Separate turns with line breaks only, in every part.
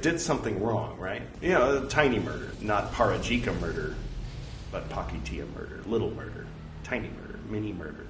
did something wrong, right? You know, tiny murder, not Parajika murder, but Pācittiya murder, little murder, tiny murder, mini murder.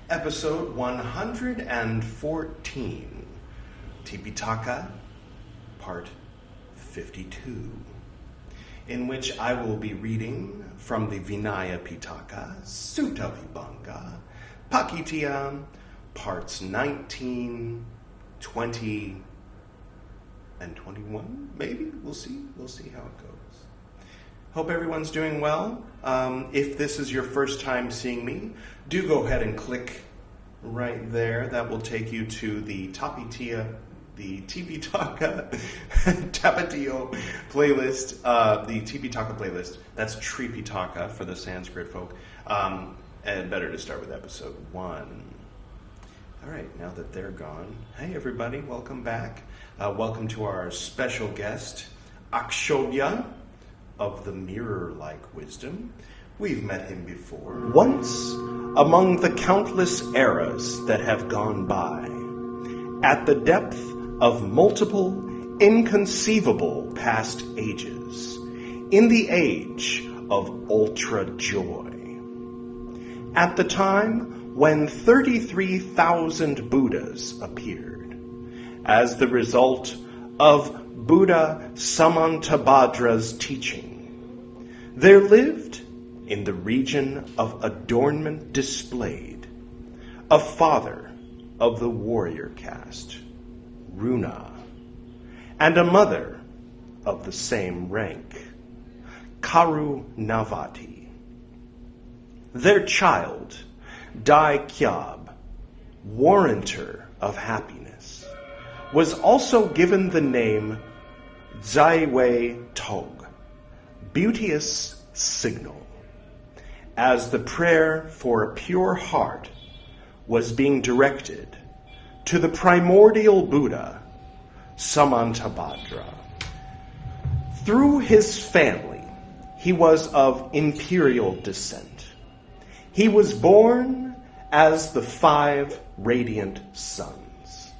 Episode 114, Tipiṭaka, Part 52, in which I will be reading from the Vinaya Piṭaka, Suttavibhaṅga, Pācittiya, Parts 19, 20, and 21, maybe? We'll see how it goes. Hope everyone's doing well. If this is your first time seeing me, do go ahead and click right there. That will take you to the Tipiṭaka Tapatio playlist, the Tipiṭaka playlist. That's Tipiṭaka for the Sanskrit folk. And better to start with episode 1. All right, now that they're gone, hey everybody, welcome back. Welcome to our special guest, Akshobhya of the Mirror-like Wisdom. We've met him before. Once, among the countless eras that have gone by, at the depth of multiple, inconceivable past ages, in the age of ultra-joy, at the time when 33,000 Buddhas appeared, as the result of Buddha Samantabhadra's teaching, there lived, in the region of adornment displayed, a father of the warrior caste, Runa, and a mother of the same rank, Karunavati. Their child, Dai Kyab, warranter of happiness, was also given the name Zaiwei Tog, beauteous signal, as the prayer for a pure heart was being directed to the primordial Buddha, Samantabhadra. Through his family, he was of imperial descent. He was born as the 5 radiant sons,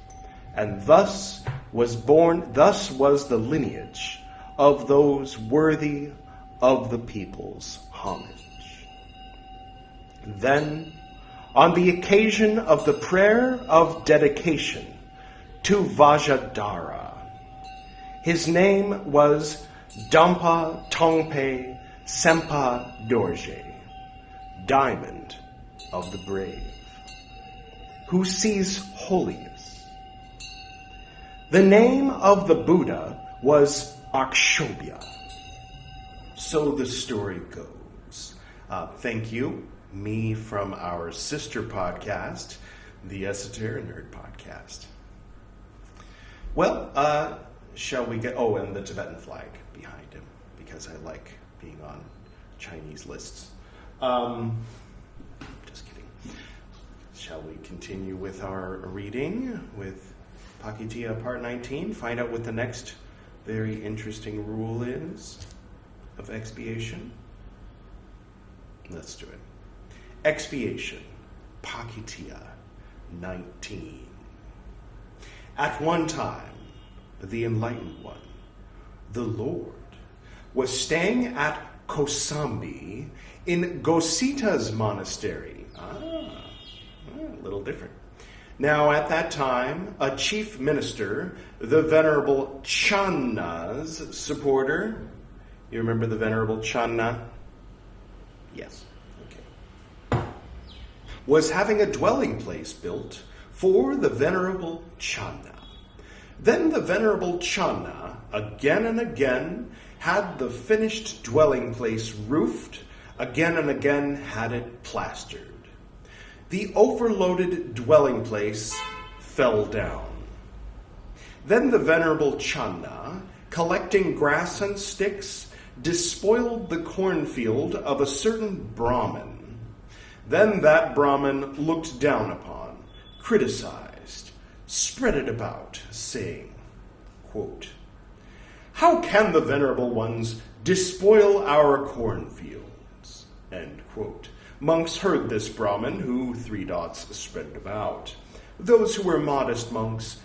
and thus was the lineage of those worthy of the people's homage. Then, on the occasion of the prayer of dedication to Vajradhara, his name was Dampa Tongpe Sempa Dorje, Diamond of the Brave, who sees holiness. The name of the Buddha was Akshobhya. So the story goes. Thank you. Me from our sister podcast, the Esoteric Nerd Podcast. Well, shall we get... Oh, and the Tibetan flag behind him, because I like being on Chinese lists. Just kidding. Shall we continue with our reading with Pācittiya Part 19? Find out what the next very interesting rule is of expiation? Let's do it. Expiation, Pācittiya 19. At one time, the Enlightened One, the Lord, was staying at Kosambi in Gosita's monastery. A little different. Now, at that time, a chief minister, the Venerable Channa's supporter. You remember the Venerable Channa? Yes. Was having a dwelling place built for the Venerable Channa. Then the Venerable Channa, again and again, had the finished dwelling place roofed, again and again had it plastered. The overloaded dwelling place fell down. Then the venerable Channa, collecting grass and sticks, despoiled the cornfield of a certain Brahmin. Then that Brahmin looked down upon, criticized, spread it about, saying, quote, "How can the venerable ones despoil our cornfields?" End quote. Monks heard this Brahmin, who spread it about. Those who were modest monks,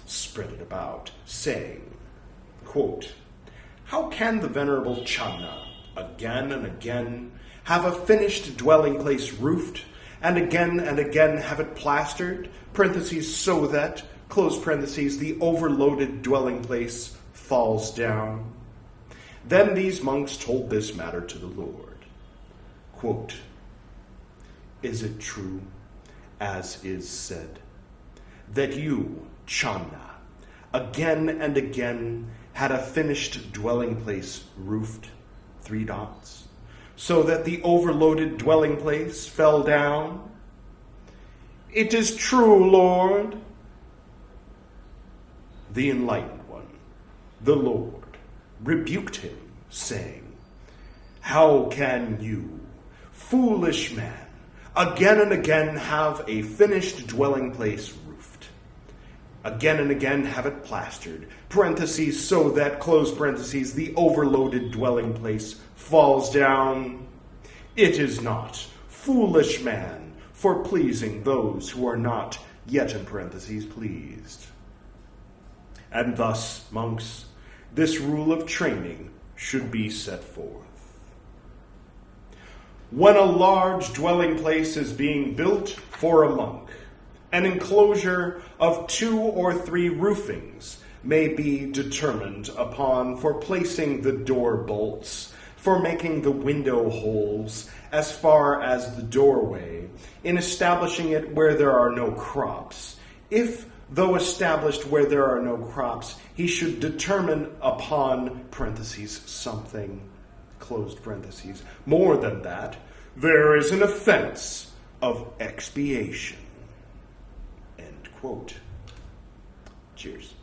spread it about, saying, quote, "How can the venerable Channa, again and again, have a finished dwelling place roofed, and again have it plastered, so that, the overloaded dwelling place falls down?" Then these monks told this matter to the Lord. Quote, "Is it true, as is said, that you, Channa, again and again had a finished dwelling place roofed, so that the overloaded dwelling place fell down?" "It is true, Lord." The enlightened one, the Lord, rebuked him, saying, "How can you, foolish man, again and again have a finished dwelling place roofed, again and again have it plastered, so that, the overloaded dwelling place falls down? It is not, foolish man, for pleasing those who are not yet pleased." And thus, monks, this rule of training should be set forth. When a large dwelling place is being built for a monk, an enclosure of 2 or 3 roofings may be determined upon for placing the door bolts, for making the window holes as far as the doorway, in establishing it where there are no crops. If, though established where there are no crops, he should determine upon, something, more than that, there is an offense of expiation. End quote. Cheers.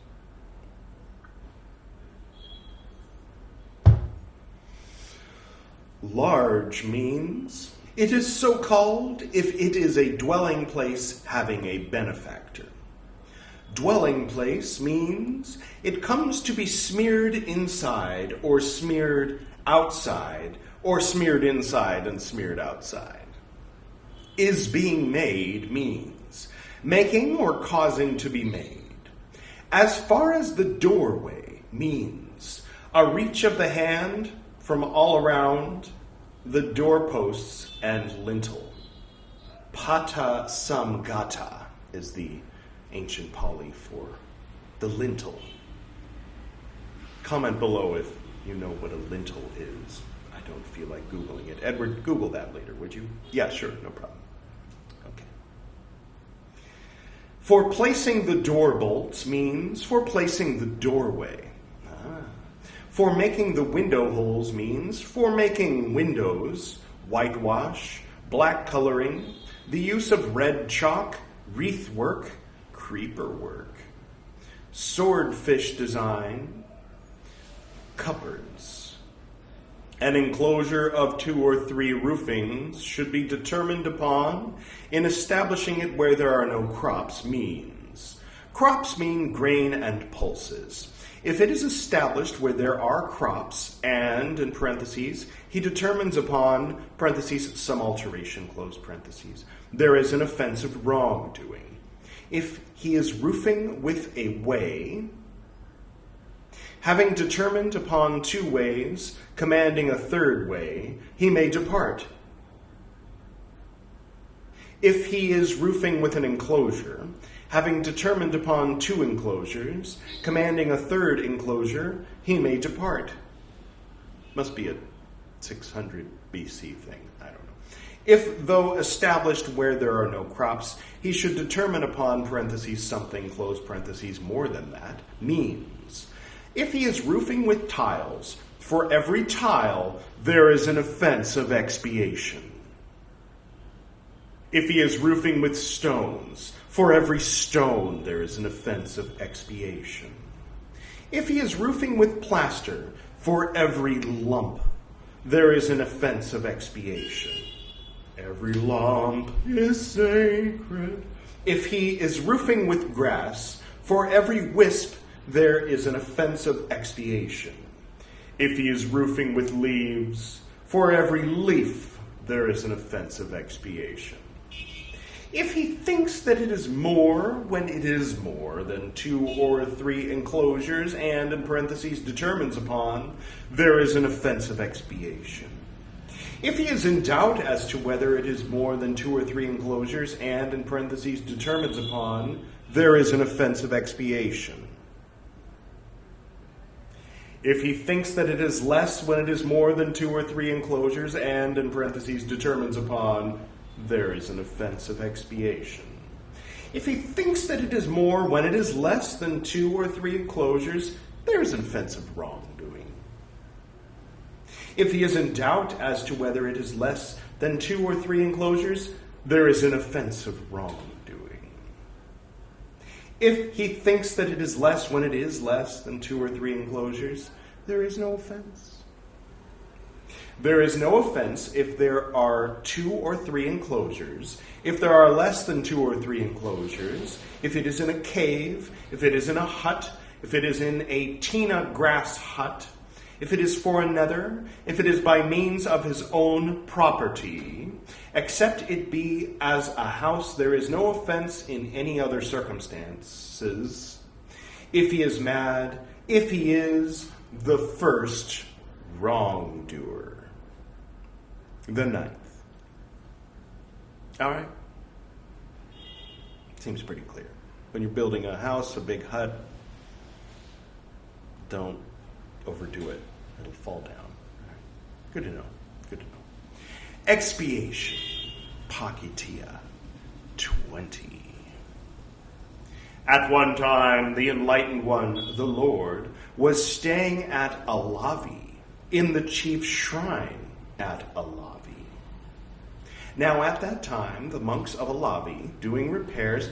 Large means it is so called if it is a dwelling place having a benefactor. Dwelling place means it comes to be smeared inside or smeared outside, or smeared inside and smeared outside. Is being made means making or causing to be made. As far as the doorway means a reach of the hand from all around the doorposts and lintel. Pata samgata is the ancient Pali for the lintel. Comment below if you know what a lintel is. I don't feel like Googling it. Edward, Google that later, would you? Yeah, sure, no problem. Okay. For placing the door bolts means for placing the doorway. For making the window holes means for making windows, whitewash, black coloring, the use of red chalk, wreath work, creeper work, swordfish design, cupboards. An enclosure of 2 or 3 roofings should be determined upon in establishing it where there are no crops means. Crops mean grain and pulses. If it is established where there are crops and, in parentheses, he determines upon, some alteration, there is an offense of wrongdoing. If he is roofing with a way, having determined upon 2 ways, commanding a 3rd way, he may depart. If he is roofing with an enclosure, having determined upon 2 enclosures, commanding a 3rd enclosure, he may depart. Must be a 600 BC thing, I don't know. If, though established where there are no crops, he should determine upon, something, more than that, means. If he is roofing with tiles, for every tile there is an offense of expiation. If he is roofing with stones, for every stone there is an offense of expiation. If he is roofing with plaster, for every lump there is an offense of expiation. Every lump is sacred. If he is roofing with grass, for every wisp there is an offense of expiation. If he is roofing with leaves, for every leaf there is an offense of expiation. If he thinks that it is more when it is more than 2 or 3 enclosures, and in parentheses determines upon, there is an offense of expiation. If he is in doubt as to whether it is more than 2 or 3 enclosures, and in parentheses determines upon, there is an offense of expiation. If he thinks that it is less when it is more than 2 or 3 enclosures, and in parentheses determines upon, there is an offense of expiation. If he thinks that it is more when it is less than 2 or 3 enclosures, there is an offense of wrongdoing. If he is in doubt as to whether it is less than 2 or 3 enclosures, there is an offense of wrongdoing. If he thinks that it is less when it is less than 2 or 3 enclosures, there is no offense. There is no offense if there are 2 or 3 enclosures, if there are less than 2 or 3 enclosures, if it is in a cave, if it is in a hut, if it is in a tina grass hut, if it is for another, if it is by means of his own property, except it be as a house, there is no offense in any other circumstances. If he is mad, if he is the first wrongdoer. The 9th. All right. Seems pretty clear. When you're building a house, a big hut, don't overdo it. It'll fall down. All right. Good to know. Good to know. Expiation. Pācittiya 20. At one time, the Enlightened One, the Lord, was staying at Alavi, in the chief shrine at Alavi. Now, at that time, the monks of Alavi, doing repairs,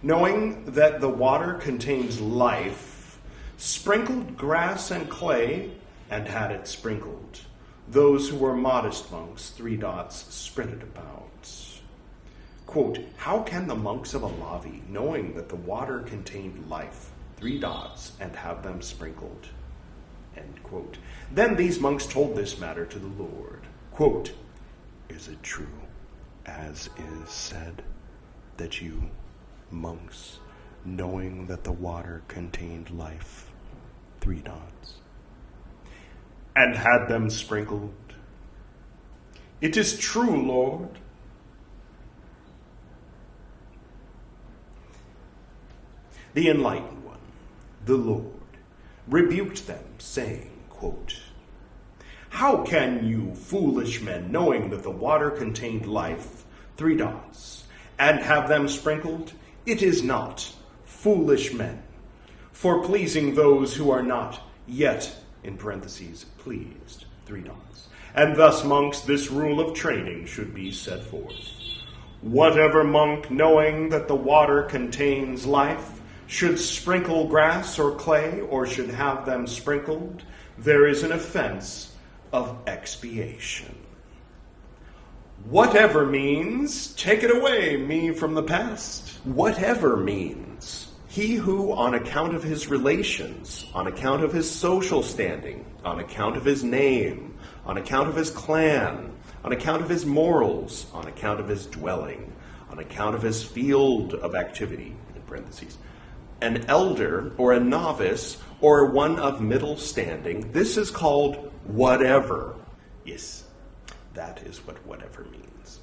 knowing that the water contains life, sprinkled grass and clay, and had it sprinkled. Those who were modest monks, 3 dots, spread it about. Quote, how can the monks of Alavi, knowing that the water contained life, 3 dots, and have them sprinkled? End quote. Then these monks told this matter to the Lord. Quote, is it true, as is said, that you, monks, knowing that the water contained life, 3 dots, and had them sprinkled? It is true, Lord. The Enlightened One, the Lord, rebuked them, saying, quote, how can you, foolish men, knowing that the water contained life, 3 dots, and have them sprinkled? It is not, foolish men, for pleasing those who are not yet, in parentheses, pleased, 3 dots. And thus, monks, this rule of training should be set forth. Whatever monk, knowing that the water contains life, should sprinkle grass or clay, or should have them sprinkled, there is an offense of expiation. Whatever means, take it away, me from the past. Whatever means, he who, on account of his relations, on account of his social standing, on account of his name, on account of his clan, on account of his morals, on account of his dwelling, on account of his field of activity, in parentheses, an elder or a novice or one of middle standing, this is called whatever. Yes, that is what whatever means.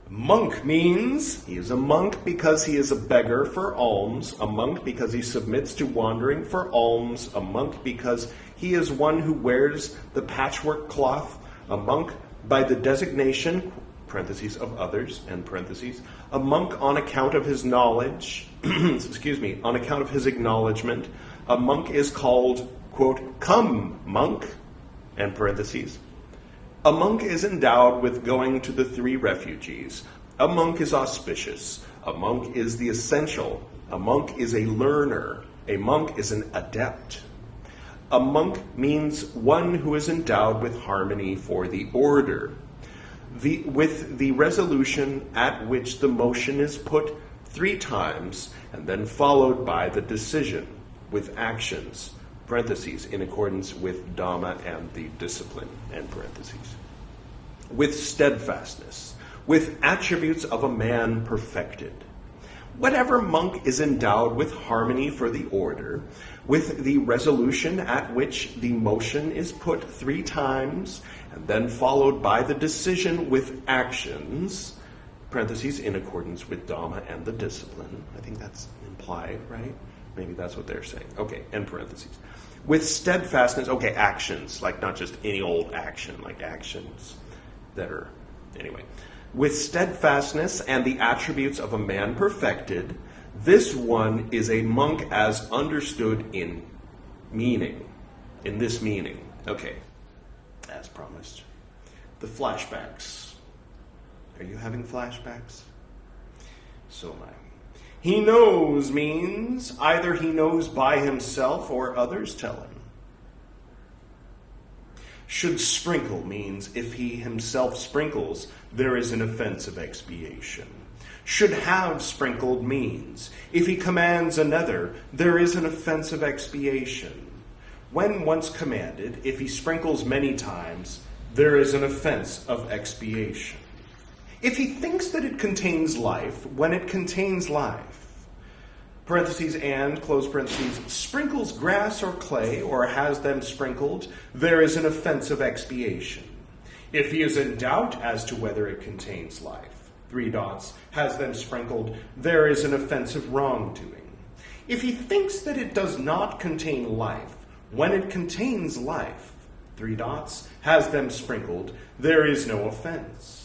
Monk means he is a monk because he is a beggar for alms, a monk because he submits to wandering for alms, a monk because he is one who wears the patchwork cloth, a monk by the designation, parentheses, of others, end parentheses. A monk on account of his knowledge, on account of his acknowledgement. A monk is called, quote, come, monk, end parentheses. A monk is endowed with going to the 3 refuges. A monk is auspicious. A monk is the essential. A monk is a learner. A monk is an adept. A monk means one who is endowed with harmony for the order, with the resolution at which the motion is put 3 times and then followed by the decision, with actions, parentheses, in accordance with Dhamma and the discipline, end parentheses. With steadfastness, with attributes of a man perfected. Whatever monk is endowed with harmony for the order, with the resolution at which the motion is put 3 times, and then followed by the decision with actions, parentheses, in accordance with Dhamma and the discipline. I think that's implied, right? Maybe that's what they're saying. Okay, end parentheses. With steadfastness, okay, actions, like not just any old action, like actions that are, anyway. With steadfastness and the attributes of a man perfected, this one is a monk as understood in meaning, in this meaning. Okay, as promised. The flashbacks. Are you having flashbacks? So am I. He knows means either he knows by himself or others tell him. Should sprinkle means if he himself sprinkles, there is an offense of expiation. Should have sprinkled means if he commands another, there is an offense of expiation. When once commanded, if he sprinkles many times, there is an offense of expiation. If he thinks that it contains life, when it contains life, parentheses and, close parentheses, sprinkles grass or clay or has them sprinkled, there is an offense of expiation. If he is in doubt as to whether it contains life, 3 dots, has them sprinkled, there is an offense of wrongdoing. If he thinks that it does not contain life, when it contains life, 3 dots, has them sprinkled, there is no offense.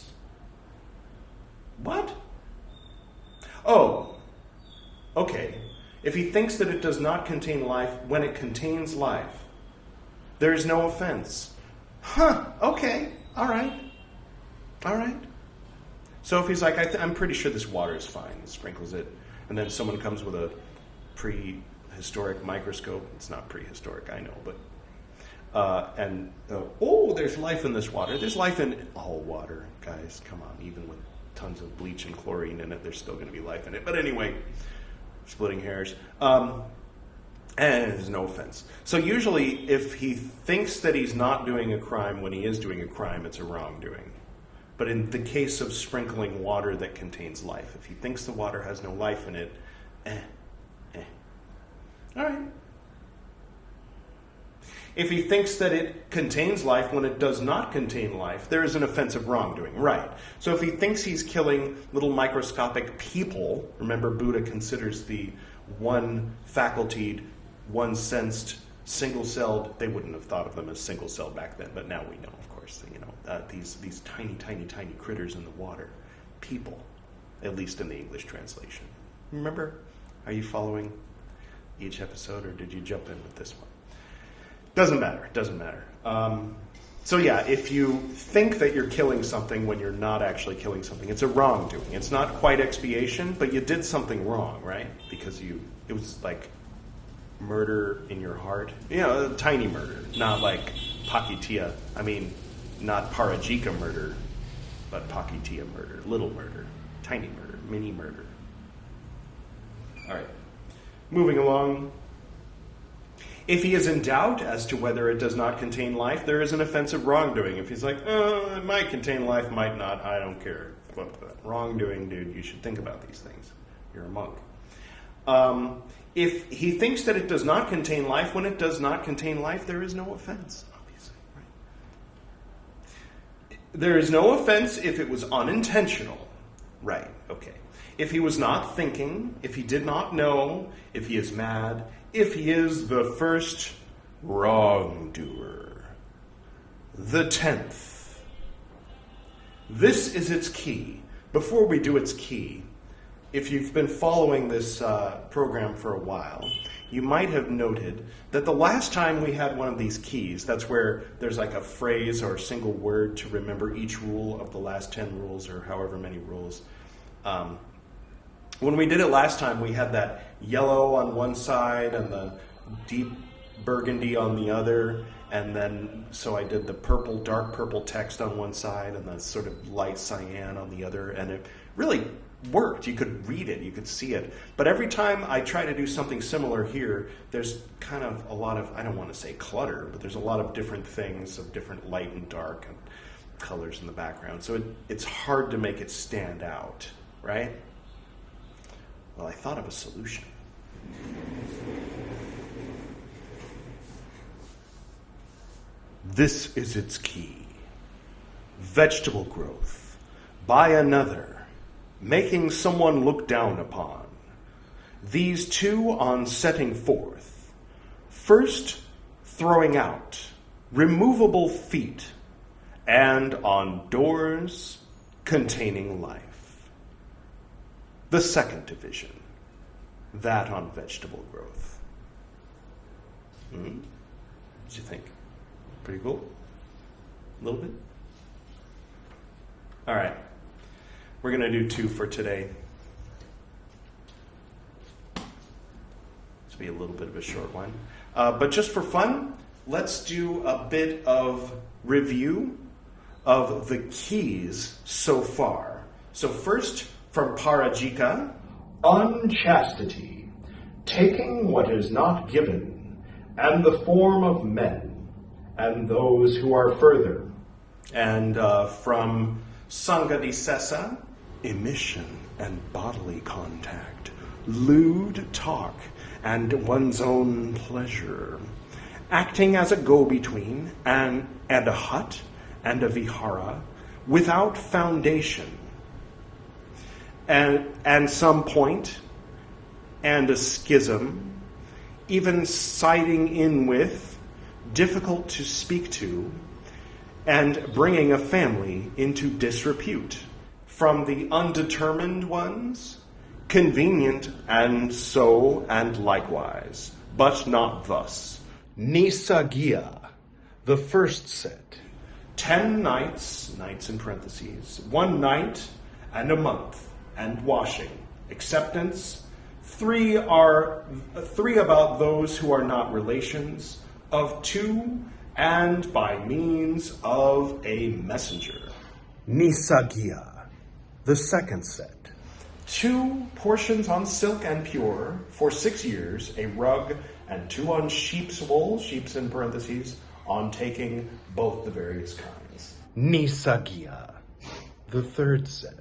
What? Oh, okay, if he thinks that it does not contain life, when it contains life, there is no offense. Okay, all right. So if he's like, I'm pretty sure this water is fine, and sprinkles it, and then someone comes with a prehistoric microscope, it's not prehistoric, I know, but, there's life in this water. There's life in all water, guys, come on, even with tons of bleach and chlorine in it, there's still going to be life in it. But anyway, splitting hairs. And there's no offense. So usually if he thinks that he's not doing a crime when he is doing a crime, it's a wrongdoing. But in the case of sprinkling water that contains life, if he thinks the water has no life in it, all right. If he thinks that it contains life when it does not contain life, there is an offense of wrongdoing. Right. So if he thinks he's killing little microscopic people, remember Buddha considers the one-facultied, one-sensed, single-celled, they wouldn't have thought of them as single-celled back then, but now we know, of course, these tiny, tiny, tiny critters in the water. People, at least in the English translation. Remember? Are you following each episode, or did you jump in with this one? Doesn't matter. So yeah, if you think that you're killing something when you're not actually killing something, it's a wrongdoing. It's not quite expiation, but you did something wrong, right? Because it was like murder in your heart. A tiny murder, not like Pācittiya. I mean, not Parajika murder, but Pācittiya murder, little murder, tiny murder, mini murder. All right, moving along. If he is in doubt as to whether it does not contain life, there is an offense of wrongdoing. If he's like, it might contain life, might not, I don't care. Wrongdoing, dude, you should think about these things. You're a monk. If he thinks that it does not contain life, when it does not contain life, there is no offense, obviously. Right? There is no offense if it was unintentional. Right, okay. If he was not thinking, if he did not know, if he is mad, if he is the first wrongdoer. The 10th. This is its key. Before we do its key, if you've been following this program for a while, you might have noted that the last time we had one of these keys, that's where there's like a phrase or a single word to remember each rule of the last 10 rules or however many rules. When we did it last time, we had that yellow on one side and the deep burgundy on the other, and then so I did the purple, dark purple text on one side and the sort of light cyan on the other, and it really worked. You could read it, you could see it. But every time I try to do something similar here, there's kind of a lot of, I don't want to say clutter, but there's a lot of different things of different light and dark and colors in the background. So it's hard to make it stand out, right? Well, I thought of a solution. This is its key. Vegetable growth by another, making someone look down upon. These two on setting forth. First, throwing out, removable feet, and on doors containing life. The second division, that on vegetable growth. What do you think? Pretty cool? A little bit? All right. We're going to do 2 for today. This will be a little bit of a short one. But just for fun, let's do a bit of review of the keys so far. So first, from Parajika, unchastity, taking what is not given, and the form of men, and those who are further. And from Sanghadisesa, emission and bodily contact, lewd talk and one's own pleasure, acting as a go-between and a hut and a vihara without foundation, and some point and a schism, even siding in with, difficult to speak to, and bringing a family into disrepute. From the undetermined ones, convenient and so and likewise, but not thus. Nisagiya, the first set. 10 nights, nights in parentheses, 1 night and a month, and washing. Acceptance. 3 about those who are not relations, of 2, and by means of a messenger. Nisagiya, the second set. 2 portions on silk and pure for 6 years, a rug, and 2 on sheep's wool, sheep's in parentheses, on taking both the various kinds. Nisagiya, the third set.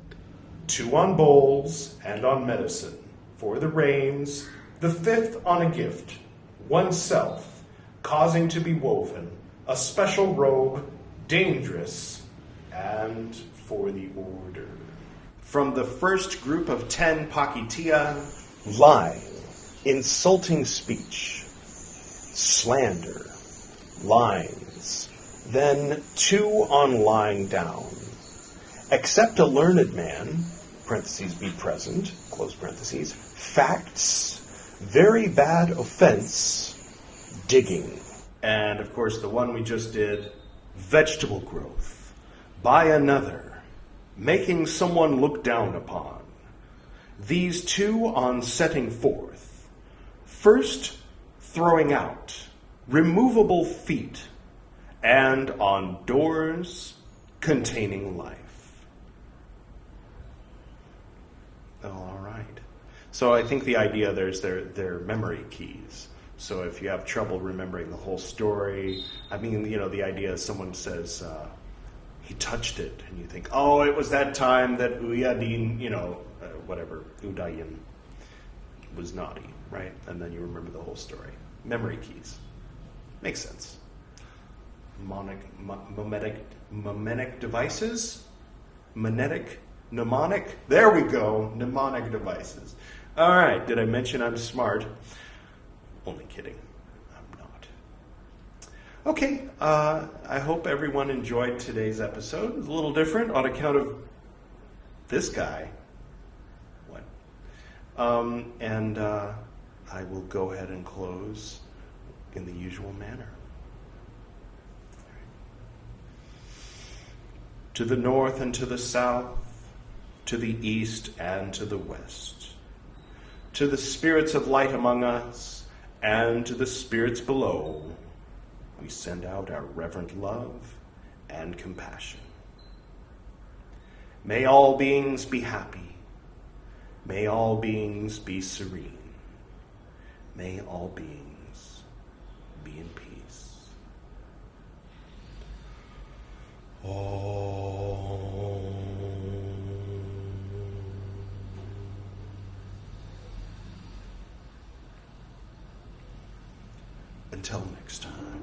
2 on bowls and on medicine for the rains, the 5th on a gift, oneself, causing to be woven, a special robe, dangerous, and for the order. From the first group of 10 Pācittiya, lying, insulting speech, slander, lines, then 2 on lying down, except a learned man, parentheses be present, close parentheses, facts, very bad offense, digging. And of course the one we just did, vegetable growth by another, making someone look down upon. These 2 on setting forth. First, throwing out, removable feet, and on doors containing life. All right. So I think the idea there's their memory keys. So if you have trouble remembering the whole story, I mean, the idea is someone says, he touched it, and you think, oh, it was that time that Uyadin, Udayan was naughty, right? And then you remember the whole story. Memory keys. Makes sense. Mnemonic devices? Mnemonic? There we go. Mnemonic devices. All right. Did I mention I'm smart? Only kidding. I'm not. Okay, I hope everyone enjoyed today's episode. It's a little different on account of this guy. What? I will go ahead and close in the usual manner. To the north and to the south, to the east and to the west, to the spirits of light among us and to the spirits below, we send out our reverent love and compassion. May all beings be happy. May all beings be serene. May all beings be in peace. Until next time.